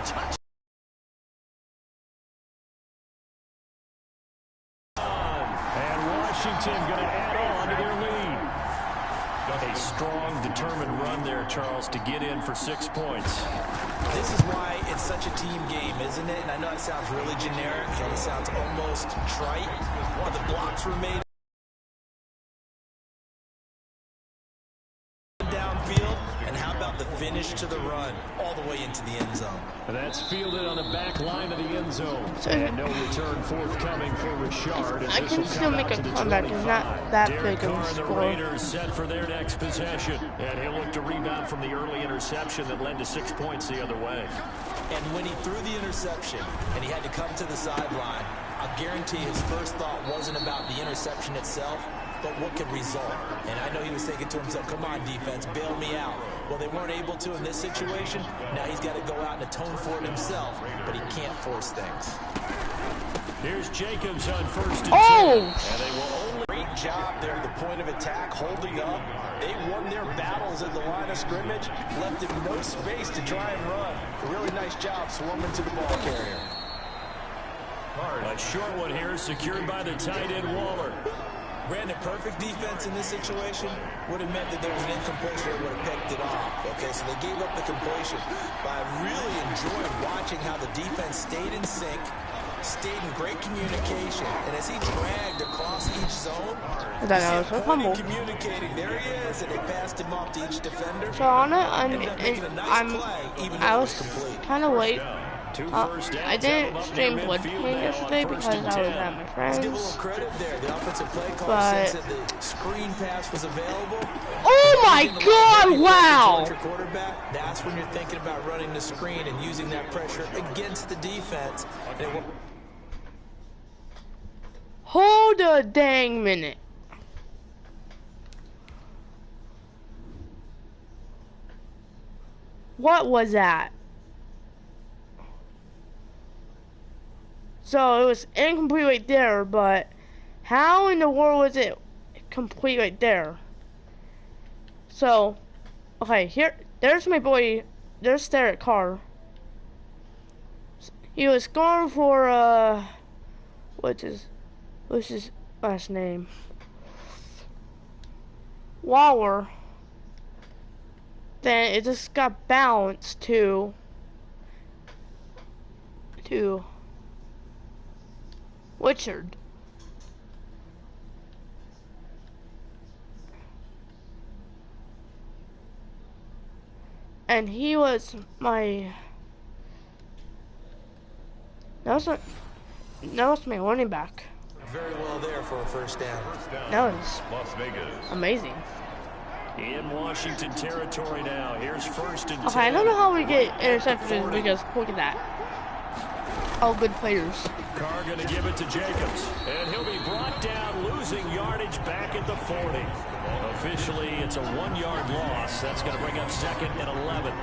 touch. And Washington going to add on to their lead. A strong, determined run there, Charles, to get in for 6 points. This is why it's such a team game, isn't it? And I know it sounds really generic and it sounds almost trite. One of the blocks were made downfield, and how about the finish to the run all the way into the end zone? And that's fielded on the back line of the end zone. And no return forthcoming for Richard. I can still make a comeback. It's not that big of a The score. Raiders set for their next possession. And he'll look to rebound from the early interception that led to 6 points the other way. And when he threw the interception and he had to come to the sideline, I'll guarantee his first thought wasn't about the interception itself, but what could result. And I know he was thinking to himself, come on, defense, bail me out. Well, they weren't able to in this situation. Now he's got to go out and atone for it himself, but he can't force things. Here's Jacobs on first and 2. Oh! And they will only... Great job there at the point of attack, holding up. They won their battles at the line of scrimmage, left him no space to try and run. A really nice job swarming to the ball carrier. A short one here, secured by the tight end Waller. Brandon, perfect defense in this situation would have meant that there was an incompletion that would have picked it off. Okay, so they gave up the completion. But I really enjoyed watching how the defense stayed in sync, stayed in great communication, and as he dragged across each zone, That was a fumble. communicating. There he is, and they passed him off to each defender. So on it, Ended up making a nice play, even though I it was complete. kind of late. Two first downs I didn't out of stream their Blood midfield King now yesterday on because first I and was 10. at my Let's friend's. give a little credit there. The offensive play call But- sense that the screen pass was available. Oh my God! Wow! Your quarterback, that's when you're thinking about running the screen and using that pressure against the defense. And it will Hold a dang minute. What was that? So it was incomplete right there, but how in the world was it complete right there? So, okay, there's my boy, there's Derek Carr. He was going for, what's his last name? Waller. Then it just got bounced to Richard. And he was my that was my running back. very well there for a first down. That was Las Vegas. amazing. In Washington territory now. Here's first and 10. Okay, I don't know how we get interceptions because look at that. All good players. Carr going to give it to Jacobs. And he'll be brought down, losing yardage back at the 40. Officially, it's a 1-yard loss. That's going to bring up 2nd and 11.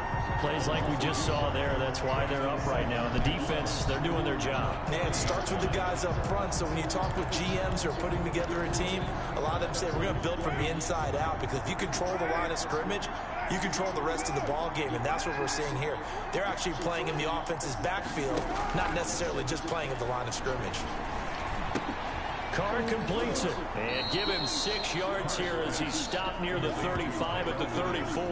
Plays like we just saw there. That's why they're up right now. The defense, they're doing their job. Yeah, it starts with the guys up front. So when you talk with GMs who are putting together a team, a lot of them say we're going to build from the inside out, because if you control the line of scrimmage, you control the rest of the ball game, and that's what we're seeing here. They're actually playing in the offense's backfield, not necessarily just playing at the line of scrimmage. Carr completes it. And give him 6 yards here as he stopped near the 35 at the 34.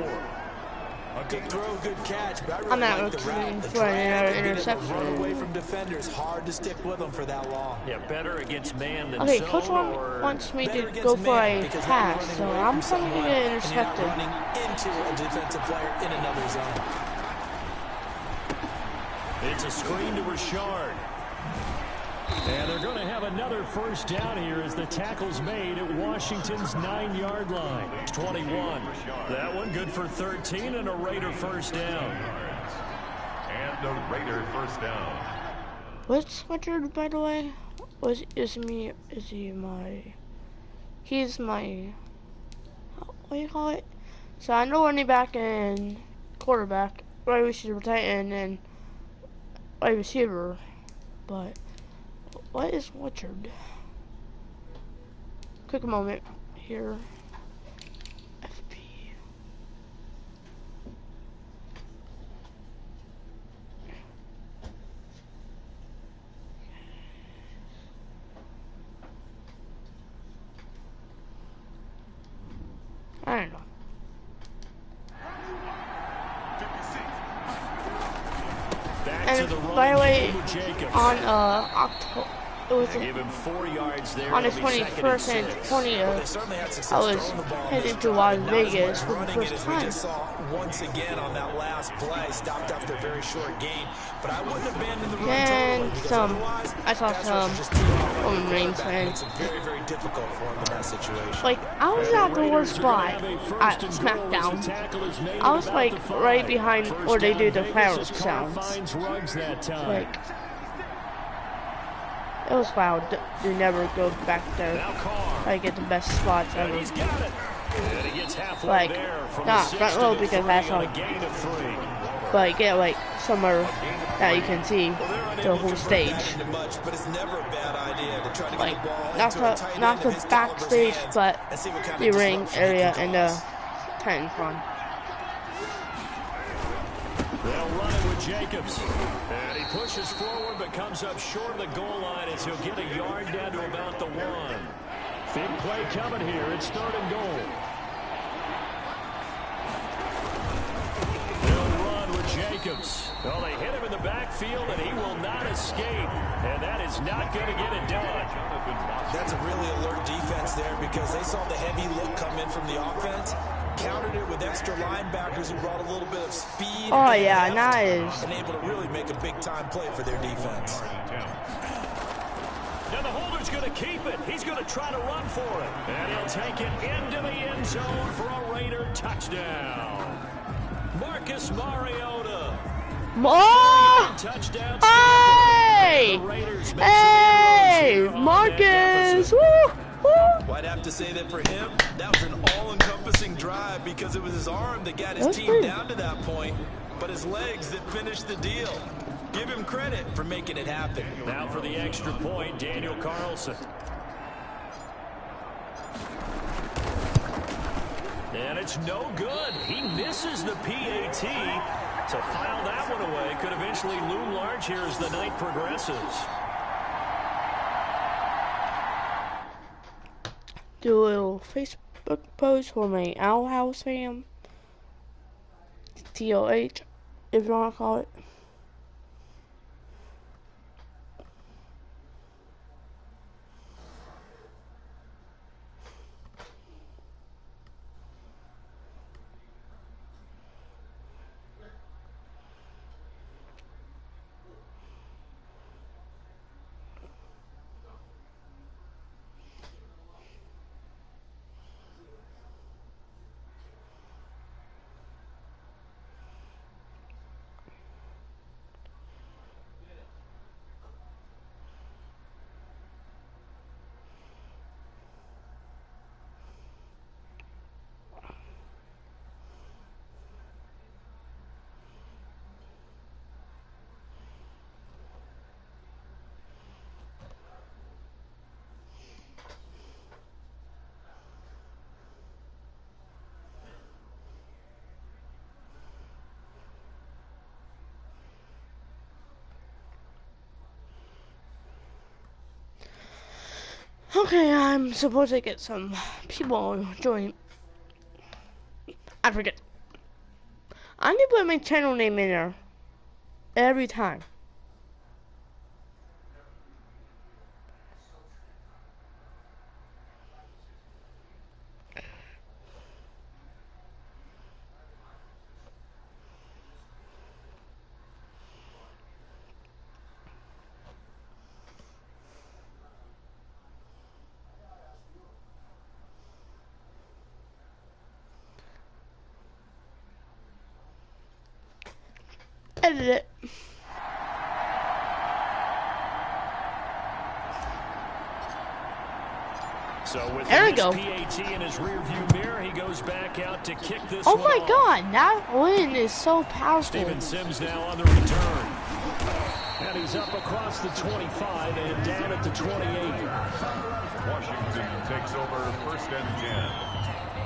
A good throw, good catch, but I really I'm not like the route. The for an drag and being able to interception. run away from defenders, hard to stick with them for that long. Yeah, better against man than Okay, zone. Coach or... wants me Better to against go for man, a because when pass, you're so running away I'm from probably someone gonna get and you're not intercepted. running into a defensive player in another zone. It's a screen to Richard. And they're going to have another first down here as the tackle's made at Washington's 9-yard line. 21. That one good for 13 and a Raider first down. And a Raider first down. What's Richard, by the way? He's my, what do you call it? So I know running back and quarterback, wide receiver, tight end, and wide receiver, but what is Richard? Quick moment here. FP. And to the by the way, running game with Jacobs. on October, it was They give him 4 yards there. on the It'll be 21st and 2nd and 6. 20th. I was headed to Las Vegas for the first We time. just saw once again on that last play, stopped after a very short gain. But I wouldn't abandon the run And totally, because some, otherwise, I saw pass rush some is just too hard. Roman Reigns fans. Makes it very, very difficult for him in that situation. Like, I was at the worst spot at SmackDown. I was like right behind where they do the fireworks sounds. Like, it was wild. You never go back there. I get the best spots ever. Like, not front row because that's all. But get like somewhere that you can see the whole stage. Like, not the backstage, but the ring area and the Titantron. They'll run it with Jacobs. And he pushes forward but comes up short of the goal line as he'll get a yard down to about the 1. Big play coming here. It's 3rd and goal. They'll run with Jacobs. Well, they hit him in the backfield and he will not escape. And that is not going to get it done. That's a really alert defense there because they saw the heavy look come in from the offense. Countered it with extra linebackers who brought a little bit of speed. Oh yeah, nice. And able to really make a big time play for their defense. Now the holder's going to keep it. He's going to try to run for it. And he'll take it into the end zone for a Raider touchdown. Marcus Mariota. Oh! Touchdown. Hey! Hey! Marcus! Woo! Woo! Well, I'd have to say that for him, that was an all-encompassing drive because it was his arm that got his team down to that point, but his legs that finished the deal. Give him credit for making it happen. Now for the extra point, Daniel Carlson. And it's no good. He misses the PAT. So file that one away. Could eventually loom large here as the night progresses. Do a little Facebook post for my Owl House fam. TOH, if you want to call it. Okay, I'm supposed to get some people join. I forget. I need to put my channel name in there every time. Edit it. So with there we this go. PAT in his rearview mirror, he goes back out to kick this Oh one my off. God, that win is so powerful. Steven Sims now on the return. And he's up across the 25 and down at the 28. Washington takes over 1st and 10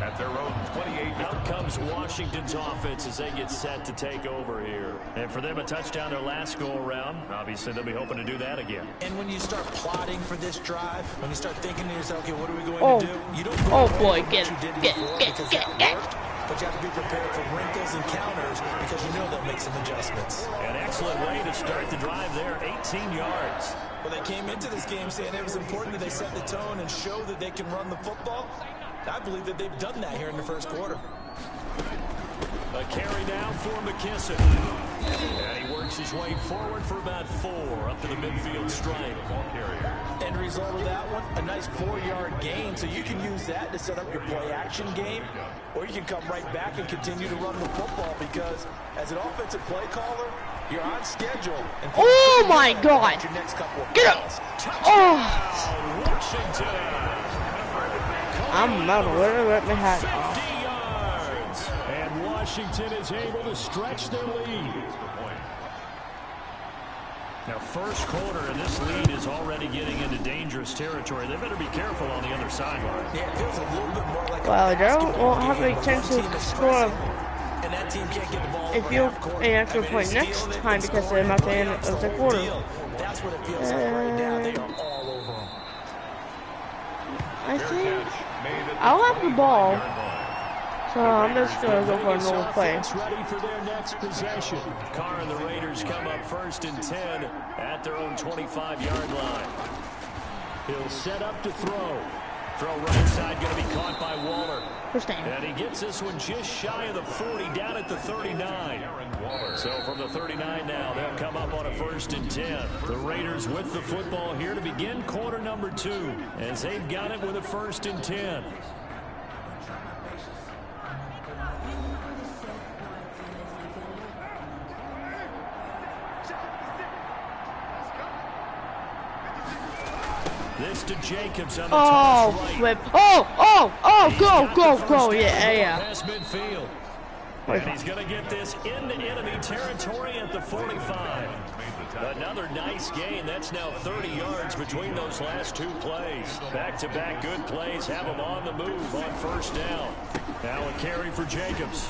at their own 28. Out comes Washington's offense as they get set to take over here. And for them, a touchdown their last go-around. Obviously, they'll be hoping to do that again. And when you start plotting for this drive, when you start thinking to yourself, okay, what are we going to do? You don't Oh boy, get it, get it, get it, get it. but you have to be prepared for wrinkles and counters because you know they'll make some adjustments. An excellent way to start the drive there, 18 yards. Well, they came into this game saying it was important that they set the tone and show that they can run the football. I believe that they've done that here in the first quarter. A carry now for McKissick. And he works his way forward for about 4 up to the midfield stripe. End result of that one, a nice 4-yard gain. So you can use that to set up your play-action game, or you can come right back and continue to run the football because as an offensive play caller, you're on schedule. And oh, my God. Your next couple of Get up. Oh. Washington. I'm not aware of what they had. 50 yards. And Washington is able to stretch their lead. Now, first quarter, and this lead is already getting into dangerous territory. They better be careful on the other sideline. Yeah, it feels a little bit more like well, they won't have a chance to score and that team can't get the ball if you an extra point next time because they're not the end of the quarter. That's what it feels like right now. They are all over them. I think I'll have the ball, so I'm just gonna go for a normal play. Ready for their next possession. Carr and the Raiders come up 1st and 10 at their own 25-yard line. He'll set up to throw. Throw right side, going to be caught by Waller. And he gets this one just shy of the 40, down at the 39. So from the 39 now, they'll come up on a 1st and 10. The Raiders with the football here to begin quarter number 2, as they've got it with a 1st and 10. This to Jacobs on the toss right. Flip. Go. Yeah. Past midfield. And he's going to get this into enemy territory at the 45. Another nice gain. That's now 30 yards between those last 2 plays. Back-to-back good plays have him on the move on 1st down. Now a carry for Jacobs.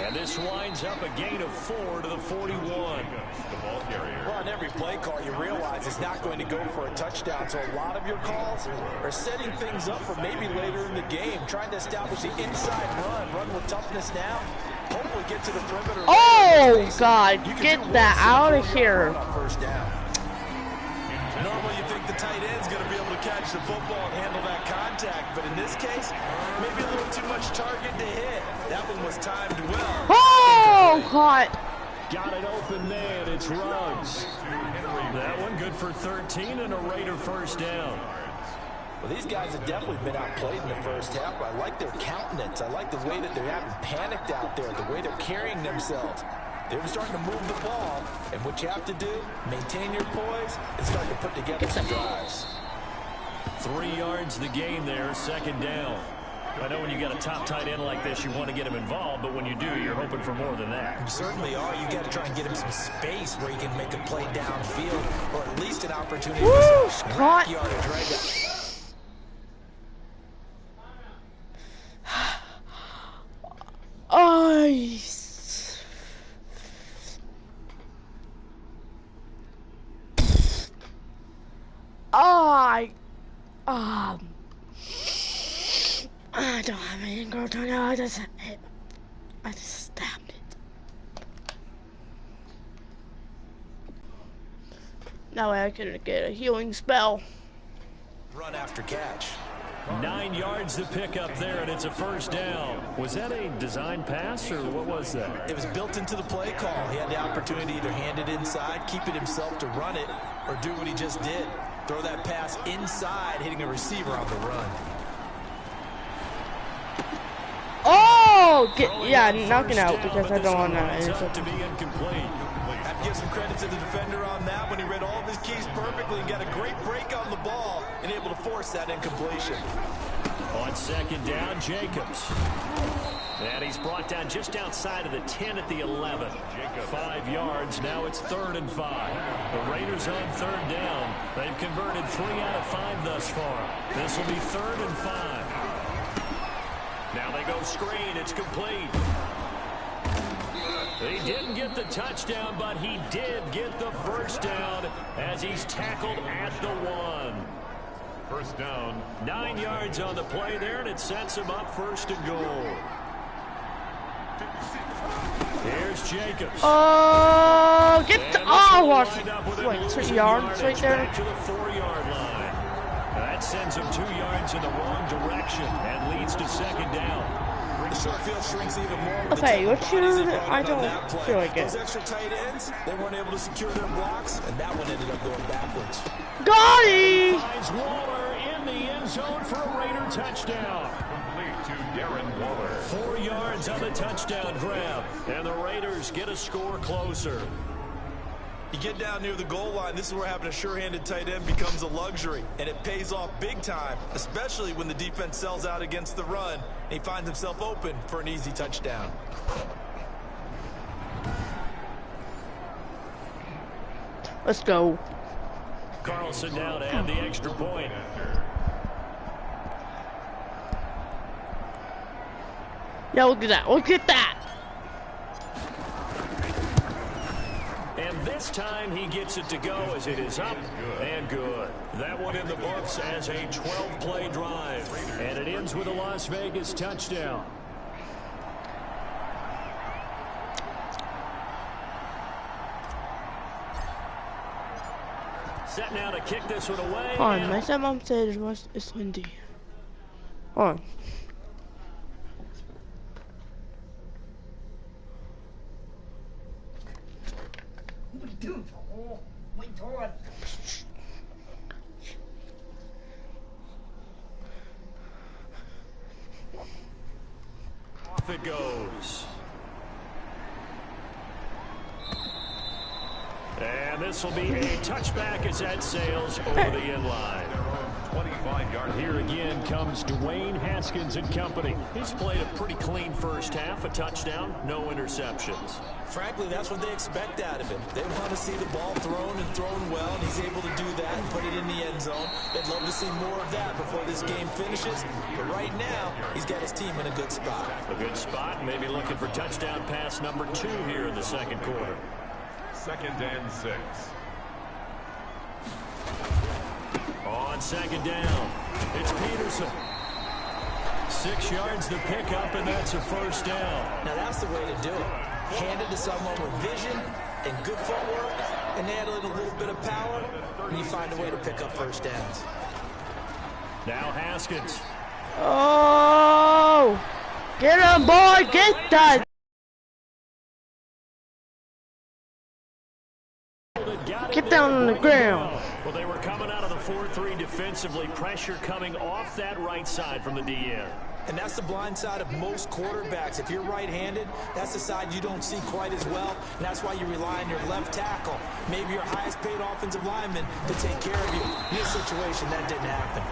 And this winds up a gain of 4 to the 41. Well, on every play call, you realize it's not going to go for a touchdown. So a lot of your calls are setting things up for maybe later in the game, trying to establish the inside run with toughness now. Hopefully get to the perimeter. Oh, God, get that out of here. First down. Normally you think the tight end's going to be able to catch the football and handle that contact, but in this case, maybe a little too much target to hit. That one was timed well. Oh, God. Got it open man. It's Ruggs. That one good for 13 and a Raider 1st down. Well, these guys have definitely been outplayed in the first half, but I like their countenance. I like the way that they're having panicked out there, the way they're carrying themselves. They're starting to move the ball, and what you have to do, maintain your poise and start to put together some drives. 3 yards the gain there, 2nd down. I know when you got a top tight end like this, you want to get him involved, but when you do, you're hoping for more than that. You certainly are. You got to try and get him some space where he can make a play downfield, or at least an opportunity to some yardage right up. I don't have any growth on it. I just stabbed it. That way I could get a healing spell. Run after catch. 9 yards to pick up there, and it's a 1st down. Was that a design pass, or what was that? It was built into the play call. He had the opportunity to either hand it inside, keep it himself to run it, or do what he just did. Throw that pass inside, hitting a receiver on the run. Oh! Knocking out because I don't want to be incomplete. I have to give some credit to the defender on that when he read all of his keys perfectly and got a great break on the ball and able to force that incompletion. On 2nd down, Jacobs. And he's brought down just outside of the 10 at the 11. 5 yards, now it's 3rd and 5. The Raiders on 3rd down. They've converted 3 out of 5 thus far. This will be 3rd and 5. Now they go screen, it's complete. He didn't get the touchdown, but he did get the 1st down as he's tackled at the 1. 1st down. 9 yards on the play there, and it sets him up 1st and goal. Here's Jacobs. Oh, get the Washington. Wait, 3 yards right there. Back to the 4-yard line. That sends him 2 yards in the wrong direction and leads to second down. The short field shrinks even more. Okay, what should I don't feel like it. Those extra tight ends, they weren't able to secure their blocks, and that one ended up going backwards. Got it! Finds Waller in the end zone for a Raider touchdown. Complete to Darren Waller. 4 yards on the touchdown grab, and the Raiders get a score closer. You get down near the goal line, this is where having a sure-handed tight end becomes a luxury, and it pays off big time, especially when the defense sells out against the run, and he finds himself open for an easy touchdown. Let's go. Carlson down to add the extra point. Yeah, look at that. Look at that. And this time he gets it to go as it is up and good. That one in the books as a 12-play drive. And it ends with a Las Vegas touchdown. Set now to kick this one away. Hold on, my stepmom said it's windy. Hold on. Off it goes. And this will be a touchback as that sails over the end line. 25-yard. Here again comes Dwayne Haskins and company. He's played a pretty clean first half, a touchdown, no interceptions. Frankly, that's what they expect out of him. They want to see the ball thrown and thrown well, and he's able to do that and put it in the end zone. They'd love to see more of that before this game finishes, but right now, he's got his team in a good spot. A good spot, maybe looking for touchdown pass number 2 here in the second quarter. 2nd and 6. On second down, it's Peterson. 6 yards the pickup, and that's a first down. Now that's the way to do it. Hand it to someone with vision and good footwork, and add in a little bit of power, and you find a way to pick up first downs. Now Haskins. Oh! Get him, boy! Get that! Get down on the ground. Well, they were coming out of the 4-3 defensively. Pressure coming off that right side from the DN. And that's the blind side of most quarterbacks. If you're right-handed, that's the side you don't see quite as well. And that's why you rely on your left tackle, maybe your highest-paid offensive lineman, to take care of you. In this situation, that didn't happen.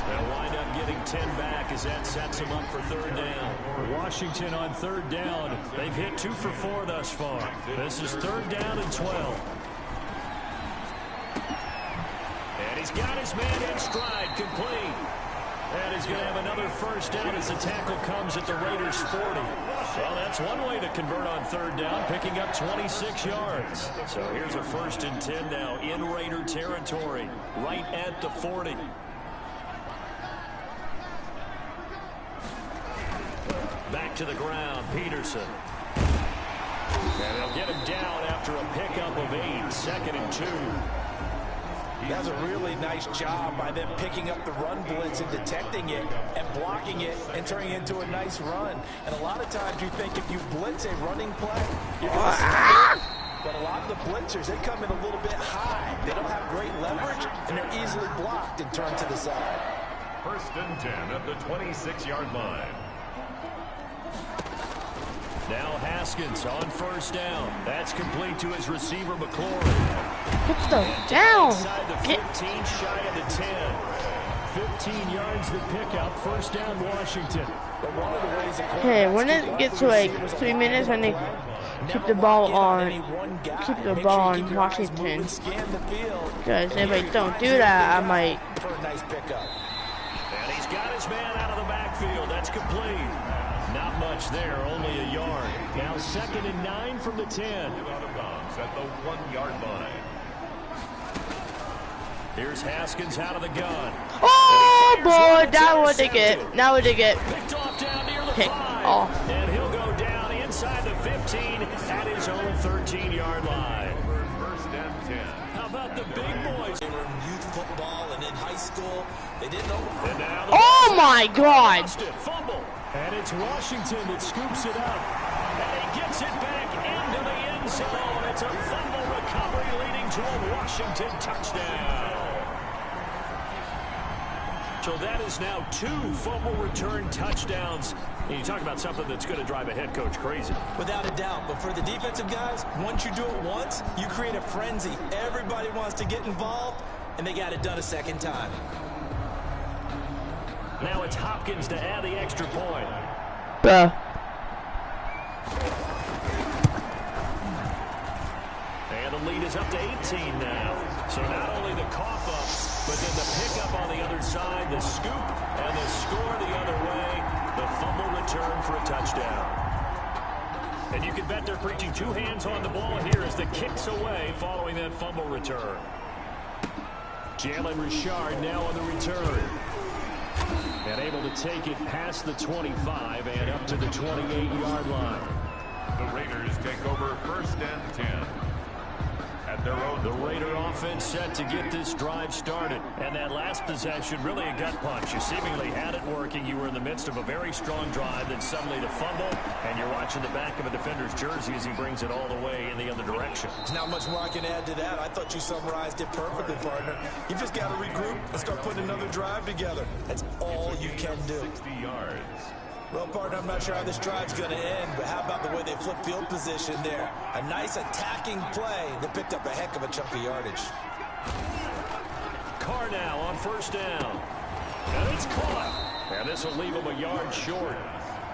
They'll wind up getting 10 back as that sets them up for third down. Washington on third down. They've hit 2 for 4 thus far. This is third down and 12. And he's got his man in stride, complete. And he's going to have another first down as the tackle comes at the Raiders' 40. Well, that's one way to convert on third down, picking up 26 yards. So here's a 1st and 10 now in Raider territory, right at the 40. Back to the ground, Peterson. And they'll get him down after a pickup of 8, 2nd and 2. That's a really nice job by them picking up the run blitz and detecting it and blocking it and turning it into a nice run. And a lot of times you think if you blitz a running play, you're going to stop it. But a lot of the blitzers, they come in a little bit high. They don't have great leverage, and they're easily blocked and turned to the side. 1st and 10 at the 26-yard line. Now Haskins on first down. That's complete to his receiver, McLaurin. Get the down. Inside the 15, shy of the 10. 15 yards the pickup. First down, Washington. Okay, when it gets to like 3 minutes, I need to keep the ball on Washington. Because if I don't do that, I might. And he's got his man out of the backfield. That's complete. Not much there, only a yard. Now 2nd and 9 from the 10. Out of bounds at the 1-yard line. Here's Haskins out of the gun. Oh boy, that what they get. Now what they get. Picked off down near the Pick 5. off. And he'll go 13-yard line. First and 10. How about the big boys? They were in youth football and in high school. They didn't know. And now Oh my God! Fumble. And it's Washington that scoops it up. And he gets it back into the end zone. It's a fumble recovery leading to a Washington touchdown. So that is now 2 fumble return touchdowns. And you talk about something that's going to drive a head coach crazy. Without a doubt. But for the defensive guys, once you do it once, you create a frenzy. Everybody wants to get involved, and they got it done a second time. Now it's Hopkins to add the extra point. And the lead is up to 18 now. So not only the cough up, but then the pickup on the other side, the scoop, and the score the other way. The fumble return for a touchdown. And you can bet they're preaching 2 hands on the ball here as the kick's away following that fumble return. Jalen Richard now on the return. And able to take it past the 25 and up to the 28-yard line. The Raiders take over first and 10. At their own. The Raider offense set to get this drive started. And that last possession, really a gut punch. You seemingly had it working. You were in the midst of a very strong drive, then suddenly the fumble, and you're watching the back of a defender's jersey as he brings it all the way in the other direction. There's not much more I can add to that. I thought you summarized it perfectly, partner. You just got to regroup and start putting another drive together. That's all you can do. 60 yards. Well, partner, I'm not sure how this drive's going to end, but how about the way they flip field position there? A nice attacking play that picked up a heck of a chunk of yardage. Carr now on first down. And it's caught. And this will leave him a yard short.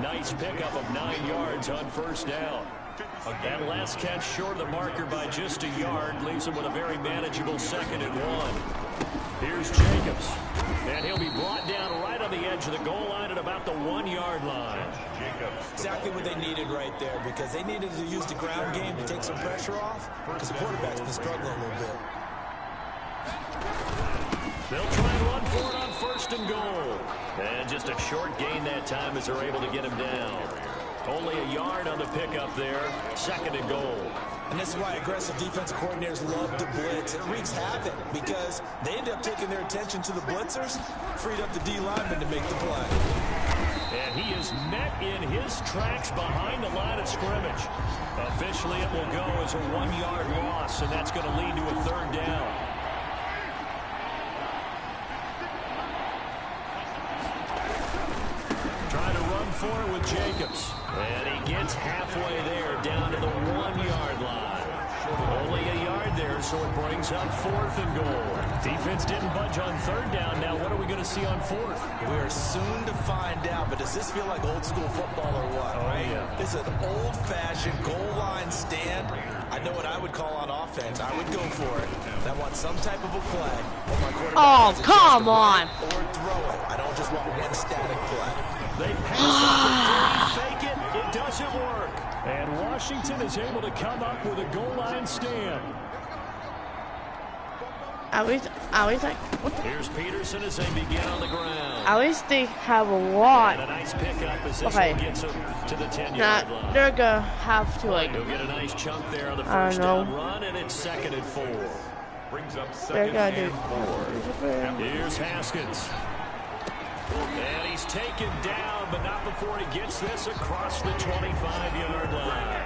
Nice pickup of 9 yards on first down. That last catch short of the marker by just a yard leaves him with a very manageable 2nd and 1. Here's Jacobs. And he'll be brought down right on the edge of the goal line at about the 1-yard line. Exactly what they needed right there, because they needed to use the ground game to take some pressure off, because the quarterback's been struggling a little bit. They'll try and run for it on first and goal. And just a short gain that time as they're able to get him down. Only a yard on the pickup there. 2nd and goal. And this is why aggressive defensive coordinators love to blitz. It wreaks havoc because they end up taking their attention to the blitzers, freed up the D lineman to make the play. And he is met in his tracks behind the line of scrimmage. Officially, it will go as a 1-yard loss, and that's going to lead to a 3rd down. Trying to run for it with Jacobs. And he gets halfway there, down to the 1-yard line. Only a yard there, so it brings up 4th and goal. Defense didn't budge on 3rd down. Now what are we going to see on 4th? We are soon to find out, but does this feel like old school football or what? Oh, right? Yeah. This is an old-fashioned goal line stand. I know what I would call on offense. I would go for it. And I want some type of a play. Or my quarterback has a chance to run it or throw it. I don't just want one static play. They pass up the 3, fake it. It doesn't work. And Washington is able to come up with a goal line stand. At least Here's Peterson as they begin on the ground. at least they have a lot. And a nice pickup as this Okay. one gets him to the 10-yard line. They're gonna have to He'll get a nice chunk there on the I first don't down run, and it's 2nd and 4. Brings up they're 2nd gonna do. and 4. Here's Haskins. And he's taken down, but not before he gets this across the 25-yard line.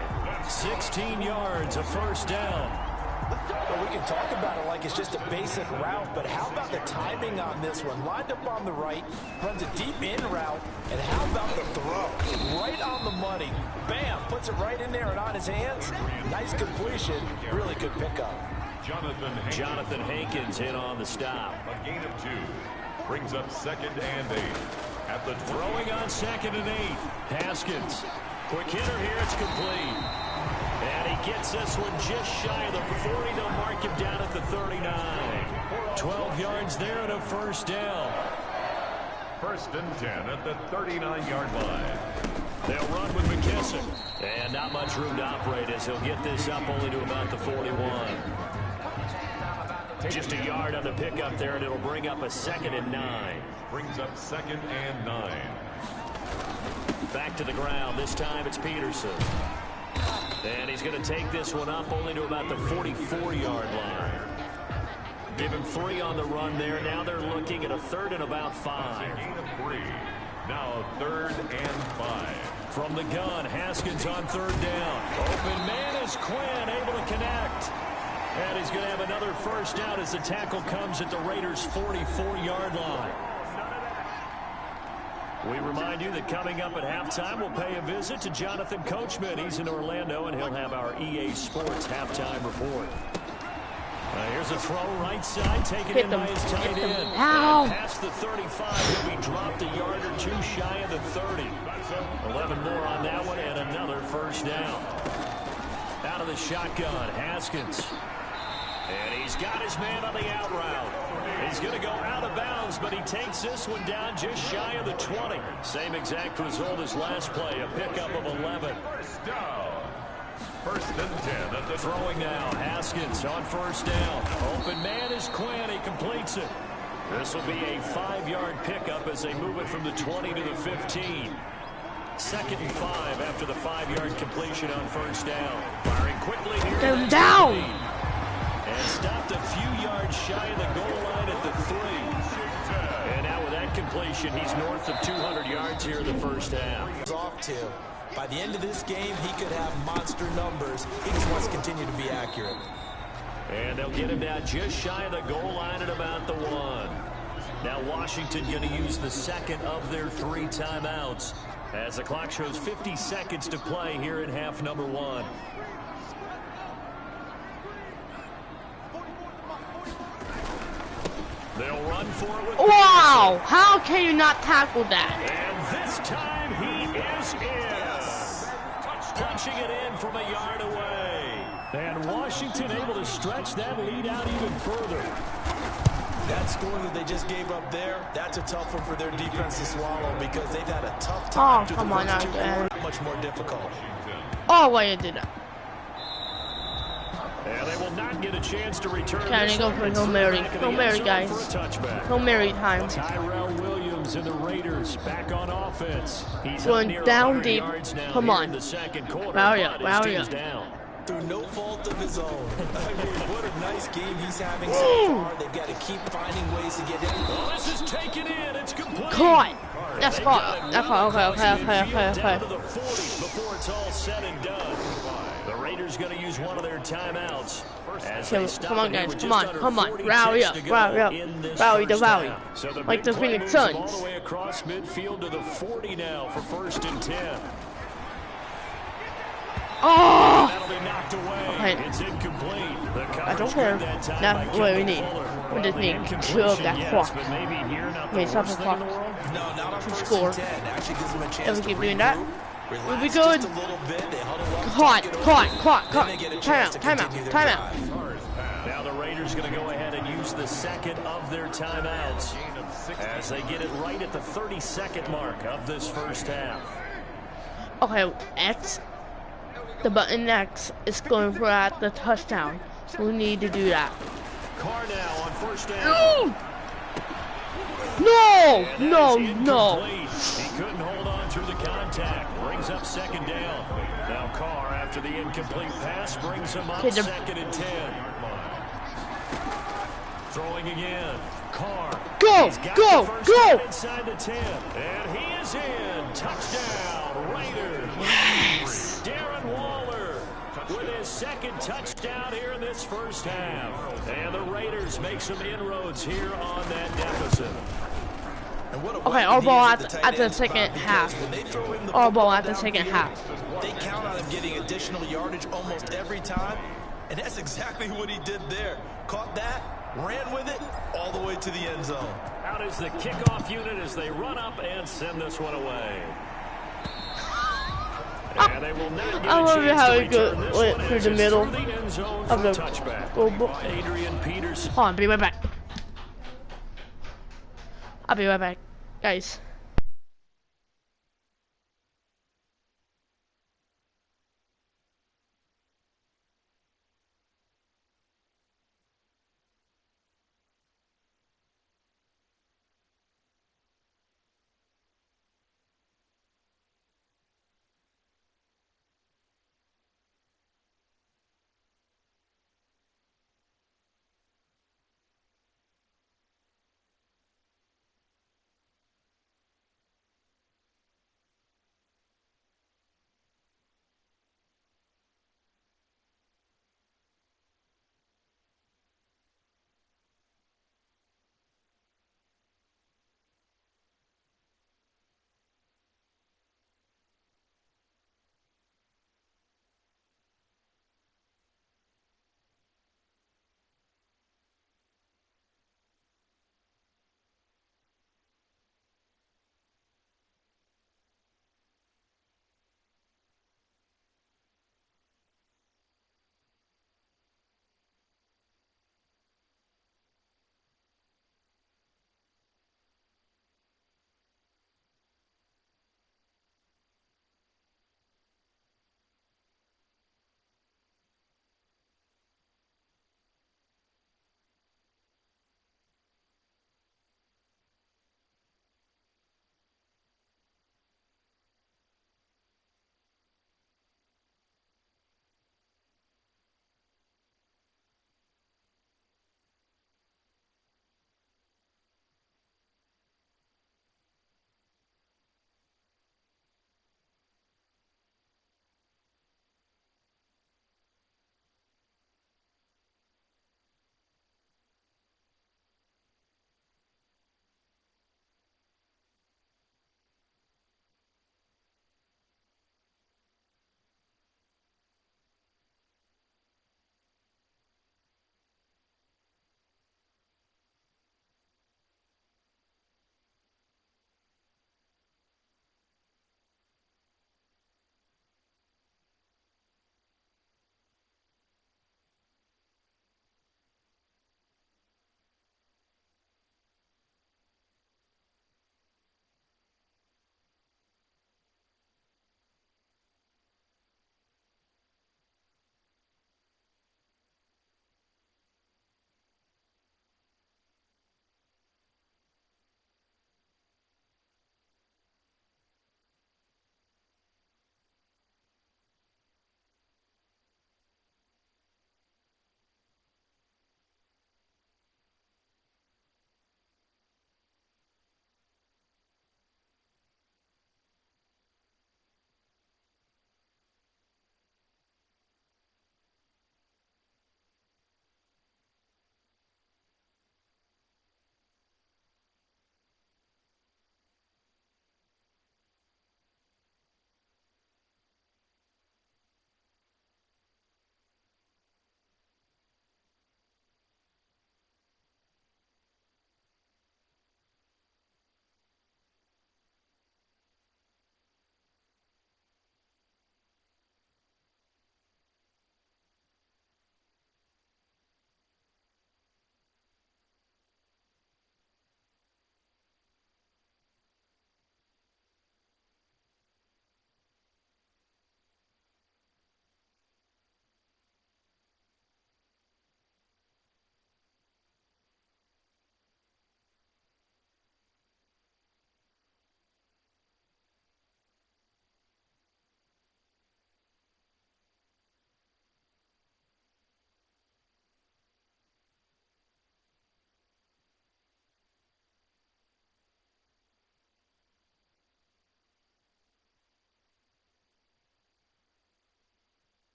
16 yards, a first down. Well, we can talk about it like it's just a basic route, but how about the timing on this one? Lined up on the right, runs a deep in route, and how about the throw? Right on the money. Bam! Puts it right in there and on his hands. Nice completion. Really good pickup. Jonathan Hankins in on the stop. A gain of 2. Brings up 2nd and 8. At the Throwing on 2nd and 8. Haskins. Quick hitter here. It's complete. And he gets this one just shy of the 40. They'll mark him down at the 39. 12 yards there and a first down. 1st and 10 at the 39-yard line. They'll run with McKissick. And not much room to operate as he'll get this up only to about the 41. Just a yard on the pickup there, and it'll bring up a 2nd and 9. Brings up 2nd and 9. Back to the ground. This time it's Peterson. And he's going to take this one up only to about the 44-yard line. Give him 3 on the run there. Now they're looking at a 3rd and about 5. Gain of 3. Now 3rd and 5. From the gun, Haskins on 3rd down. Open man is Quinn, able to connect. And he's going to have another first down as the tackle comes at the Raiders' 44-yard line. We remind you that coming up at halftime, we'll pay a visit to Jonathan Coachman. He's in Orlando, and he'll have our EA Sports halftime report. Here's a throw right side, taken in by his tight end. Past the 35, he'll be dropped a yard or 2 shy of the 30. 11 more on that one, and another first down. Out of the shotgun, Haskins. And he's got his man on the out route. He's going to go out of bounds, but he takes this one down just shy of the 20. Same exact result as last play, a pickup of 11. First down. 1st and 10 at the throwing now. Haskins on 1st down. Open man is Quinn. He completes it. This will be a 5-yard pickup as they move it from the 20 to the 15. 2nd and 5 after the 5-yard completion on 1st down. Firing quickly here. Get him down. And stopped a few yards shy of the goal line at the 3. And now with that completion, he's north of 200 yards here in the first half. Off to. By the end of this game, he could have monster numbers. He just wants to continue to be accurate. And they'll get him down just shy of the goal line at about the 1. Now Washington going to use the 2nd of their 3 timeouts as the clock shows 50 seconds to play here in half number 1. They'll run for it with Wow! How can you not tackle that? And this time he is in. Punching it in from a yard away. And Washington able to stretch that lead out even further. That score that they just gave up there, that's a tough one for their defense to swallow because they've had a tough time. Oh, come on now, again. Much more difficult. Oh, why you did that? And they will not get a chance to return. Can I go for Hail Mary? Hail Mary, guys. Hail Mary time. Tyrell Williams and the Raiders back on offense. He's going down deep. Come on. Rally up, rally up. Through no fault of his own. I mean, what a nice game he's having so far. They've got to keep finding ways to get in. Oh, this is taken in. It's complete. Caught. That's caught. That's caught. Okay. Down to the 40 before it's all said and done. The Raiders going to use one of their timeouts. Come on, guys. Come on. Rally up. Rally the valley. Like the Phoenix Suns. All the way across midfield to the 40 now for 1st and 10. Oh! That'll be knocked away. Okay. It's incomplete. I don't care. That's what we need. We just need to kill that clock. Okay, stop the clock. No, not on To 1st score. and 10. Actually gives them a chance If we to keep doing that, regroup, we'll be relax good. just a little bit. They huddle up, Caught. talk it over, Caught. then they get a chance to continue their Timeout. drive. Now the Raiders going to go ahead and use the 2nd of their timeouts as they get it right at the 32nd mark of this first half. Okay, X. The button X is going for at the touchdown. We need to do that. Carr now on 1st down. No! He couldn't hold on through the contact. Brings up 2nd down. Now Carr, after the incomplete pass, brings him up 2nd and 10. Throwing again. Carr. Go! Inside the 10. And he is in. Touchdown, Raiders. Yes! Darren Waller with his 2nd touchdown here in this first half. And the Raiders make some inroads here on that deficit. Okay, all ball at the 2nd half. All ball at the 2nd half. They count on him getting additional yardage almost every time, and that's exactly what he did there. Caught that, ran with it, all the way to the end zone. Out is the kickoff unit as they run up and send this one away. And they will not get I love a chance how to it goes return this one through as the it's middle through the end zone of for the a touchback. Adrian Peterson. Hold on, be right back. I'll be right back, guys.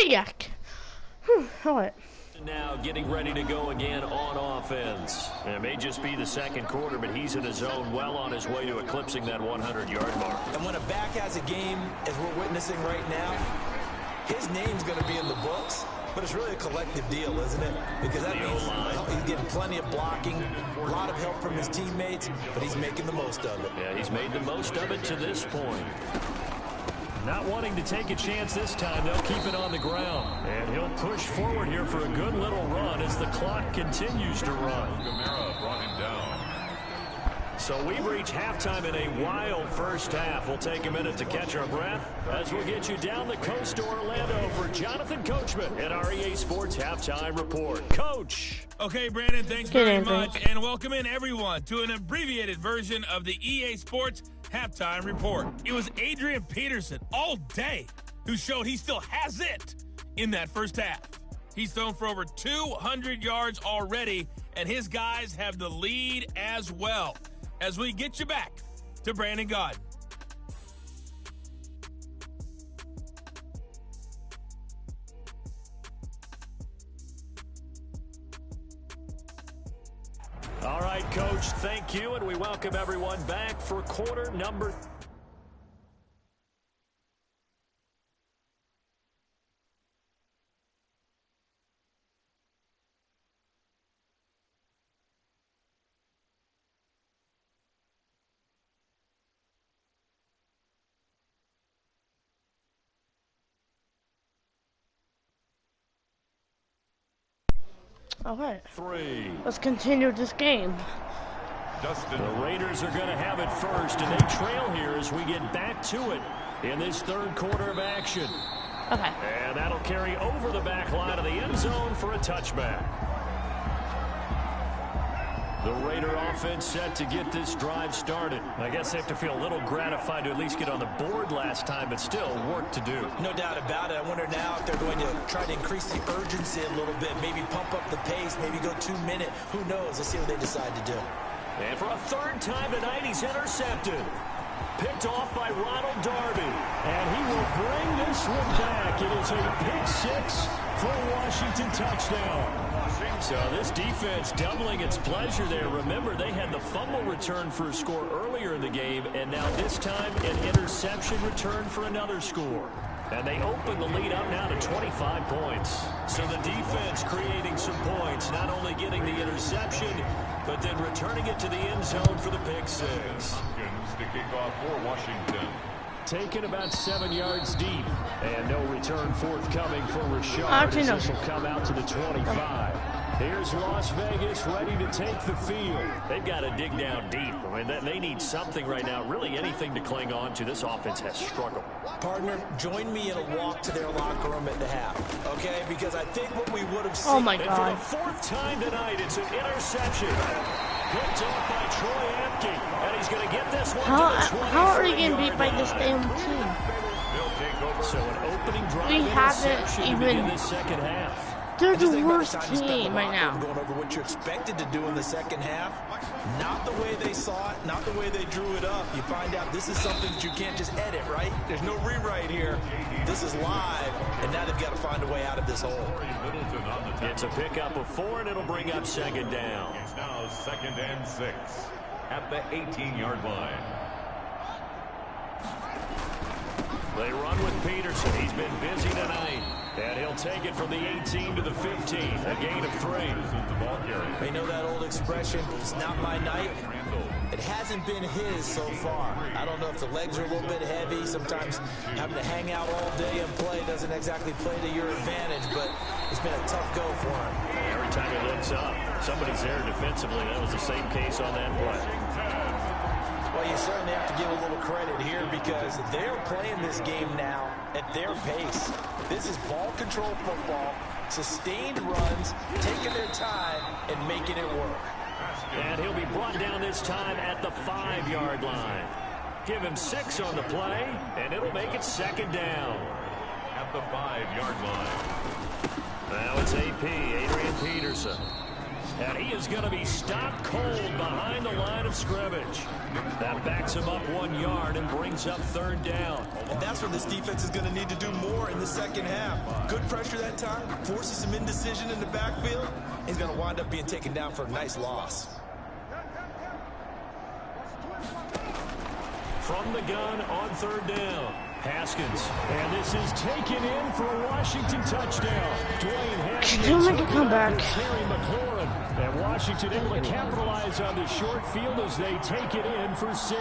back. Alright. Now getting ready to go again on offense. It may just be the second quarter, but he's in his zone well on his way to eclipsing that 100-yard mark. And when a back has a game, as we're witnessing right now, his name's going to be in the books, but it's really a collective deal, isn't it? Because that means he's getting plenty of blocking, a lot of help from his teammates, but he's making the most of it. Yeah, he's made the most of it to this point. Not wanting to take a chance this time, they'll keep it on the ground. And he'll push forward here for a good little run as the clock continues to run. Gamera brought him down. So we've reached halftime in a wild first half. We'll take a minute to catch our breath as we'll get you down the coast to Orlando for Jonathan Coachman at our EA Sports Halftime Report. Coach! Okay, Brandon, thanks very much, and welcome in everyone to an abbreviated version of the EA Sports Halftime Report. It was Adrian Peterson all day who showed he still has it in that first half. He's thrown for over 200 yards already, and his guys have the lead as well. As we get you back to Brandon Gaudin. All right, Coach, thank you, and we welcome everyone back for quarter number 3. Okay, let's continue this game. Dustin. The Raiders are going to have it first, and they trail here as we get back to it in this third quarter of action. Okay. And that'll carry over the back line of the end zone for a touchback. The Raider offense set to get this drive started. I guess they have to feel a little gratified to at least get on the board last time, but still work to do. No doubt about it. I wonder now if they're going to try to increase the urgency a little bit, maybe pump up the pace, maybe go 2 minute. Who knows? Let's see what they decide to do. And for a third time tonight, he's intercepted. Picked off by Ronald Darby. And he will bring this one back. It is a pick six for a Washington touchdown. So this defense doubling its pleasure there. Remember, they had the fumble return for a score earlier in the game, and now this time an interception return for another score. And they open the lead up now to 25 points. So the defense creating some points, not only getting the interception, but then returning it to the end zone for the pick six. Hopkins to kick off for Washington. Taken about 7 yards deep. And no return forthcoming for Rashard. This will come out to the 25. Here's Las Vegas ready to take the field. They've got to dig down deep. I mean, they need something right now, really anything to cling on to. This offense has struggled. Partner, join me in a walk to their locker room at the half, okay? Because I think what we would have seen... Oh, my And God. for the fourth time tonight, it's an interception. Picked off by Troy Apke. And he's going to get this one to the 20. How are we getting beat by this damn team? They'll take over. So an opening drive We haven't interception to even- begin this second half. They're I just the think by worst time you spend team the right locker room now. Going over what you're expected to do in the second half, not the way they saw it, not the way they drew it up. You find out this is something that you can't just edit, right? There's no rewrite here. This is live, and now they've got to find a way out of this hole. Middleton on the tackle. It's a pickup of 4, and it'll bring up second down. It's now 2nd and 6 at the 18-yard line. They run with Peterson. He's been busy tonight. And he'll take it from the 18 to the 15. A gain of 3. The ball carrier. They know that old expression, it's not my night. It hasn't been his so far. I don't know if the legs are a little bit heavy. Sometimes having to hang out all day and play doesn't exactly play to your advantage, but it's been a tough go for him. Every time he looks up, somebody's there defensively. That was the same case on that play. Well, you certainly have to give a little credit here because they're playing this game now at their pace. This is ball control football, sustained runs, taking their time and making it work. And he'll be brought down this time at the 5-yard line. Give him 6 on the play, and it'll make it second down. At the 5-yard line. Now it's AP, Adrian Peterson. And he is going to be stopped cold behind the line of scrimmage. That backs him up 1 yard and brings up 3rd down. And that's where this defense is going to need to do more in the second half. Good pressure that time, forces some indecision in the backfield. He's going to wind up being taken down for a nice loss. From the gun on 3rd down. Haskins. And this is taken in for a Washington touchdown. Dwayne Haskins. Don't make it come back. Terry McLaurin. And Washington able to capitalize on the short field as they take it in for 6.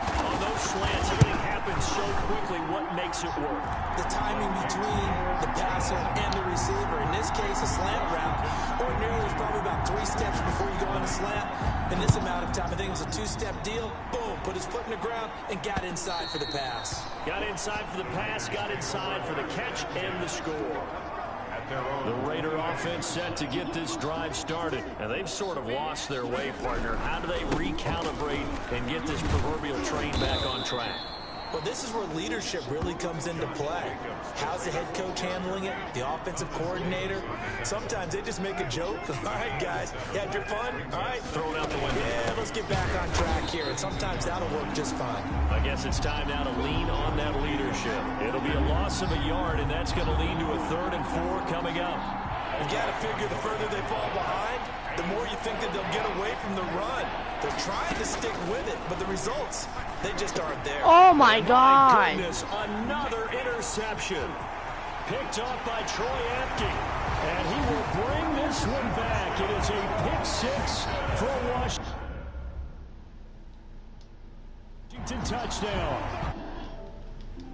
On those slants, everything happens so quickly. What makes it work? The timing between the passer and the receiver. In this case, a slant route. Ordinarily, it's probably about 3 steps before you go on a slant. In this amount of time, I think it was a 2-step deal. Boom, put his foot in the ground and got inside for the pass. Got inside for the pass, got inside for the catch and the score. The Raider offense set to get this drive started. And they've sort of lost their way, partner. How do they recalibrate and get this proverbial train back on track? Well, this is where leadership really comes into play. How's the head coach handling it? The offensive coordinator? Sometimes they just make a joke. All right, guys, you had your fun? All right. Throw it out the window. Yeah, let's get back on track here. And sometimes that'll work just fine. I guess it's time now to lean on that leadership. It'll be a loss of a yard, and that's going to lead to a 3rd and 4 coming up. You got to figure the further they fall behind, the more you think that they'll get away from the run. They're trying to stick with it, but the results, they just aren't there. Oh my God. My goodness, another interception. Picked up by Troy Apke. And he will bring this one back. It is a pick 6 for Washington touchdown.